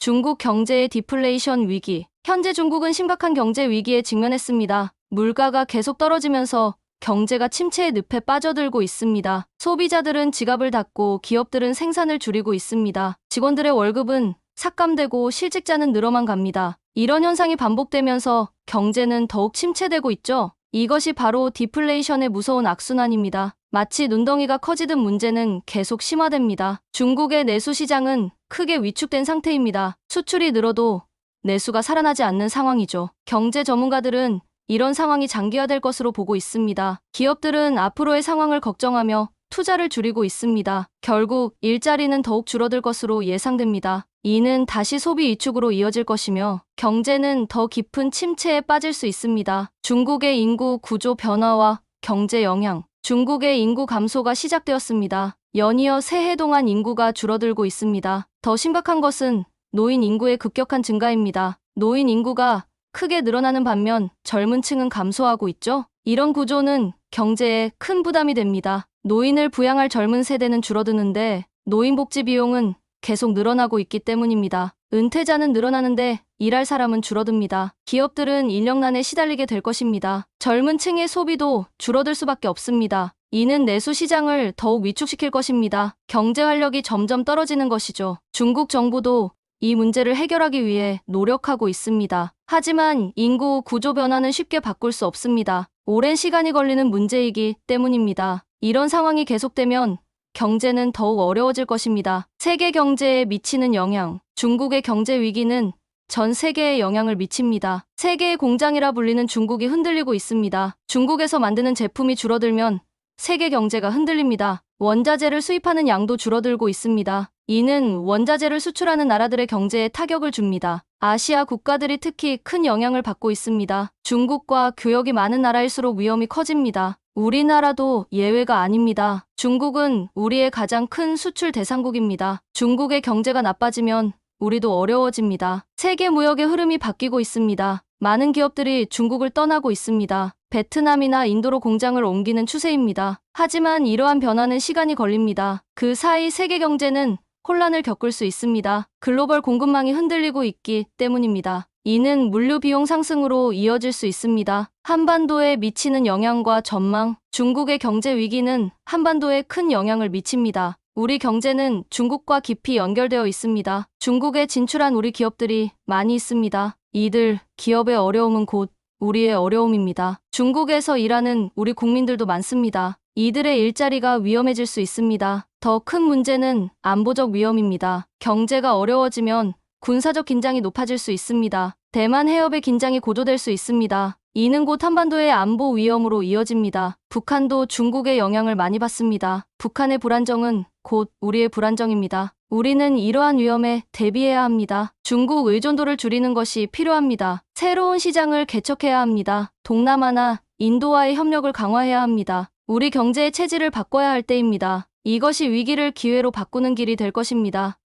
중국 경제의 디플레이션 위기. 현재 중국은 심각한 경제 위기에 직면했습니다. 물가가 계속 떨어지면서 경제가 침체의 늪에 빠져들고 있습니다. 소비자들은 지갑을 닫고 기업들은 생산을 줄이고 있습니다. 직원들의 월급은 삭감되고 실직자는 늘어만 갑니다. 이런 현상이 반복되면서 경제는 더욱 침체되고 있죠. 이것이 바로 디플레이션의 무서운 악순환입니다. 마치 눈덩이가 커지듯 문제는 계속 심화됩니다. 중국의 내수 시장은 크게 위축된 상태입니다. 수출이 늘어도 내수가 살아나지 않는 상황이죠. 경제 전문가들은 이런 상황이 장기화될 것으로 보고 있습니다. 기업들은 앞으로의 상황을 걱정하며 투자를 줄이고 있습니다. 결국 일자리는 더욱 줄어들 것으로 예상됩니다. 이는 다시 소비 위축으로 이어질 것이며 경제는 더 깊은 침체에 빠질 수 있습니다. 중국의 인구 구조 변화와 경제 영향. 중국의 인구 감소가 시작되었습니다. 연이어 새해 동안 인구가 줄어들고 있습니다. 더 심각한 것은 노인 인구의 급격한 증가입니다. 노인 인구가 크게 늘어나는 반면 젊은 층은 감소하고 있죠. 이런 구조는 경제에 큰 부담이 됩니다. 노인을 부양할 젊은 세대는 줄어드는데 노인복지 비용은 계속 늘어나고 있기 때문입니다. 은퇴자는 늘어나는데 일할 사람은 줄어듭니다. 기업들은 인력난에 시달리게 될 것입니다. 젊은 층의 소비도 줄어들 수밖에 없습니다. 이는 내수 시장을 더욱 위축시킬 것입니다. 경제 활력이 점점 떨어지는 것이죠. 중국 정부도 이 문제를 해결하기 위해 노력하고 있습니다. 하지만 인구 구조 변화는 쉽게 바꿀 수 없습니다. 오랜 시간이 걸리는 문제이기 때문입니다. 이런 상황이 계속되면 경제는 더욱 어려워질 것입니다. 세계 경제에 미치는 영향. 중국의 경제 위기는 전 세계에 영향을 미칩니다. 세계의 공장이라 불리는 중국이 흔들리고 있습니다. 중국에서 만드는 제품이 줄어들면 세계 경제가 흔들립니다. 원자재를 수입하는 양도 줄어들고 있습니다. 이는 원자재를 수출하는 나라들의 경제에 타격을 줍니다. 아시아 국가들이 특히 큰 영향을 받고 있습니다. 중국과 교역이 많은 나라일수록 위험이 커집니다. 우리나라도 예외가 아닙니다. 중국은 우리의 가장 큰 수출 대상국입니다. 중국의 경제가 나빠지면 우리도 어려워집니다. 세계 무역의 흐름이 바뀌고 있습니다. 많은 기업들이 중국을 떠나고 있습니다. 베트남이나 인도로 공장을 옮기는 추세입니다. 하지만 이러한 변화는 시간이 걸립니다. 그 사이 세계 경제는 혼란을 겪을 수 있습니다. 글로벌 공급망이 흔들리고 있기 때문입니다. 이는 물류 비용 상승으로 이어질 수 있습니다. 한반도에 미치는 영향과 전망. 중국의 경제 위기는 한반도에 큰 영향을 미칩니다. 우리 경제는 중국과 깊이 연결되어 있습니다. 중국에 진출한 우리 기업들이 많이 있습니다. 이들 기업의 어려움은 곧 우리의 어려움입니다. 중국에서 일하는 우리 국민들도 많습니다. 이들의 일자리가 위험해질 수 있습니다. 더 큰 문제는 안보적 위험입니다. 경제가 어려워지면 군사적 긴장이 높아질 수 있습니다. 대만 해협의 긴장이 고조될 수 있습니다. 이는 곧 한반도의 안보 위험으로 이어집니다. 북한도 중국의 영향을 많이 받습니다. 북한의 불안정은 곧 우리의 불안정입니다. 우리는 이러한 위험에 대비해야 합니다. 중국 의존도를 줄이는 것이 필요합니다. 새로운 시장을 개척해야 합니다. 동남아나 인도와의 협력을 강화해야 합니다. 우리 경제의 체질을 바꿔야 할 때입니다. 이것이 위기를 기회로 바꾸는 길이 될 것입니다.